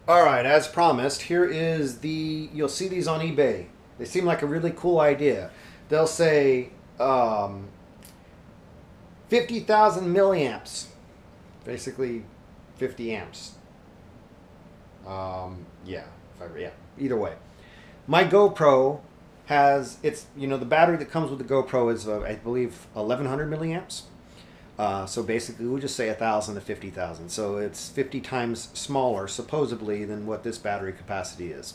All right, as promised, here is you'll see these on eBay. They seem like a really cool idea. They'll say 50,000 milliamps, basically 50 amps. Yeah, either way. My GoPro has, the battery that comes with the GoPro is, I believe, 1100 milliamps. So basically, we'll just say 1,000 to 50,000. So it's 50 times smaller, supposedly, than what this battery capacity is.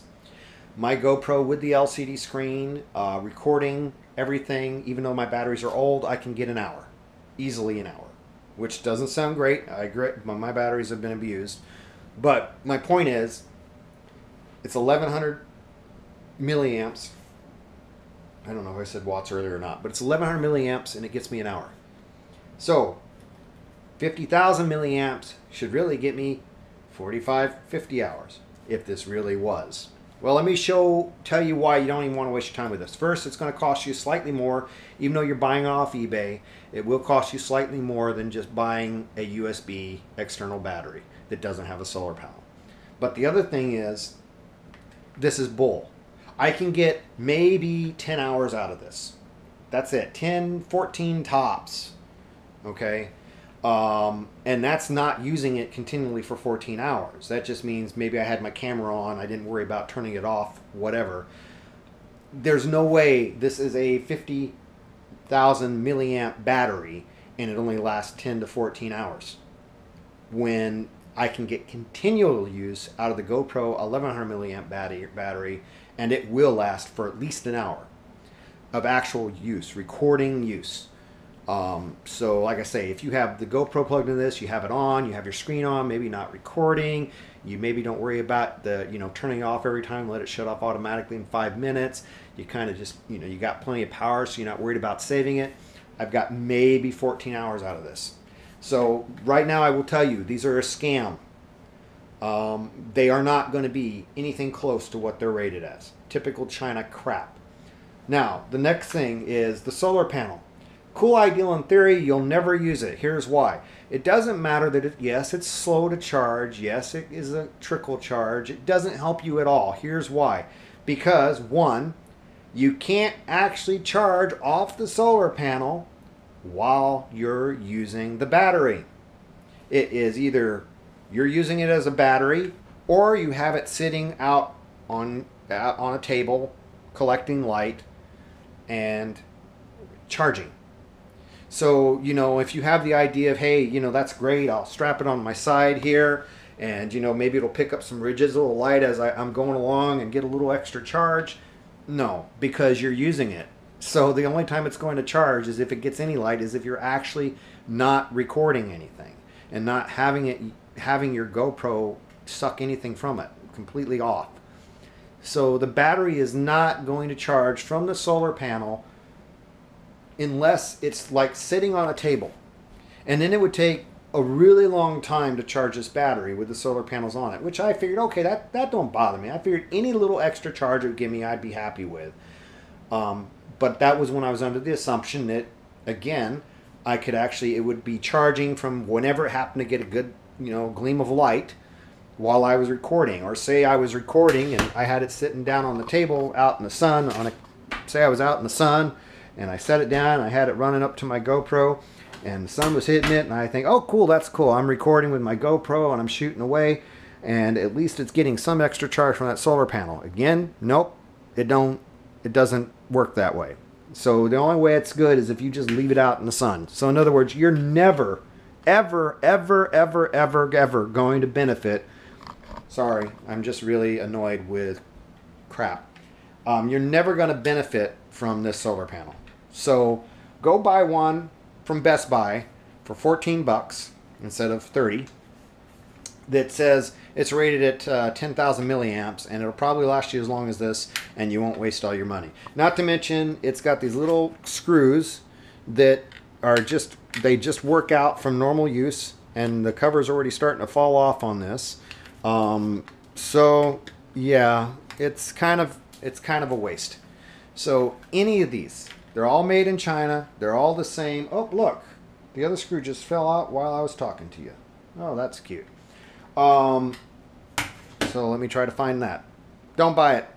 My GoPro with the LCD screen, recording everything, even though my batteries are old, I can get an hour. Easily an hour. Which doesn't sound great. I agree, my batteries have been abused. But my point is, it's 1,100 milliamps. I don't know if I said watts earlier or not, but it's 1,100 milliamps and it gets me an hour. So 50,000 milliamps should really get me 45, 50 hours if this really was. Well, let me tell you why you don't even want to waste your time with this. First, it's going to cost you slightly more, even though you're buying off eBay. It will cost you slightly more than just buying a USB external battery that doesn't have a solar panel. But the other thing is, this is bull. I can get maybe 10 hours out of this. That's it. 10, 14 tops. Okay? And that's not using it continually for 14 hours. That just means maybe I had my camera on, I didn't worry about turning it off, whatever. There's no way this is a 50,000 milliamp battery and it only lasts 10 to 14 hours. When I can get continual use out of the GoPro 1100 milliamp battery, and it will last for at least an hour of actual use, recording use. So like I say, if you have the GoPro plugged into this, you have it on, you have your screen on, maybe not recording, you maybe don't worry about turning it off every time, let it shut off automatically in 5 minutes. You kind of just, you got plenty of power, so you're not worried about saving it. I've got maybe 14 hours out of this. So right now I will tell you, these are a scam. They are not going to be anything close to what they're rated as. Typical China crap. Now, the next thing is the solar panel. Cool ideal in theory, you'll never use it. Here's why. It doesn't matter that yes, it's slow to charge. Yes, it is a trickle charge. It doesn't help you at all. Here's why. Because, one, you can't actually charge off the solar panel while you're using the battery. It is either you're using it as a battery or you have it sitting out on a table collecting light and charging. So, if you have the idea of, hey, that's great, I'll strap it on my side here, and, maybe it'll pick up some residual light as I'm going along and get a little extra charge. No, because you're using it. So the only time it's going to charge is if it gets any light, is if you're actually not recording anything and not having your GoPro suck anything from it, completely off. So the battery is not going to charge from the solar panel unless it's like sitting on a table. And then it would take a really long time to charge this battery with the solar panels on it, which I figured, okay, that don't bother me. I figured any little extra charge it would give me, I'd be happy with. But that was when I was under the assumption that, again, it would be charging from whenever it happened to get a good, gleam of light while I was recording. Or say I was recording and I had it sitting down on the table out in the sun, say I was out in the sun, and I set it down, I had it running up to my GoPro, and the sun was hitting it, and I think, oh cool, that's cool. I'm recording with my GoPro, and I'm shooting away, and at least it's getting some extra charge from that solar panel. Again, nope, it doesn't work that way. So the only way it's good is if you just leave it out in the sun. So in other words, you're never, ever, ever, ever, ever, ever going to benefit. Sorry, I'm just really annoyed with crap. You're never going to benefit from this solar panel. So go buy one from Best Buy for 14 bucks instead of 30 that says it's rated at 10,000 milliamps and it'll probably last you as long as this and you won't waste all your money. Not to mention it's got these little screws that are they just work out from normal use, and the cover's already starting to fall off on this. So yeah, it's kind of a waste. So any of these, they're all made in China. They're all the same. Oh, look, the other screw just fell out while I was talking to you. Oh, that's cute. So So let me try to find that. Don't buy it.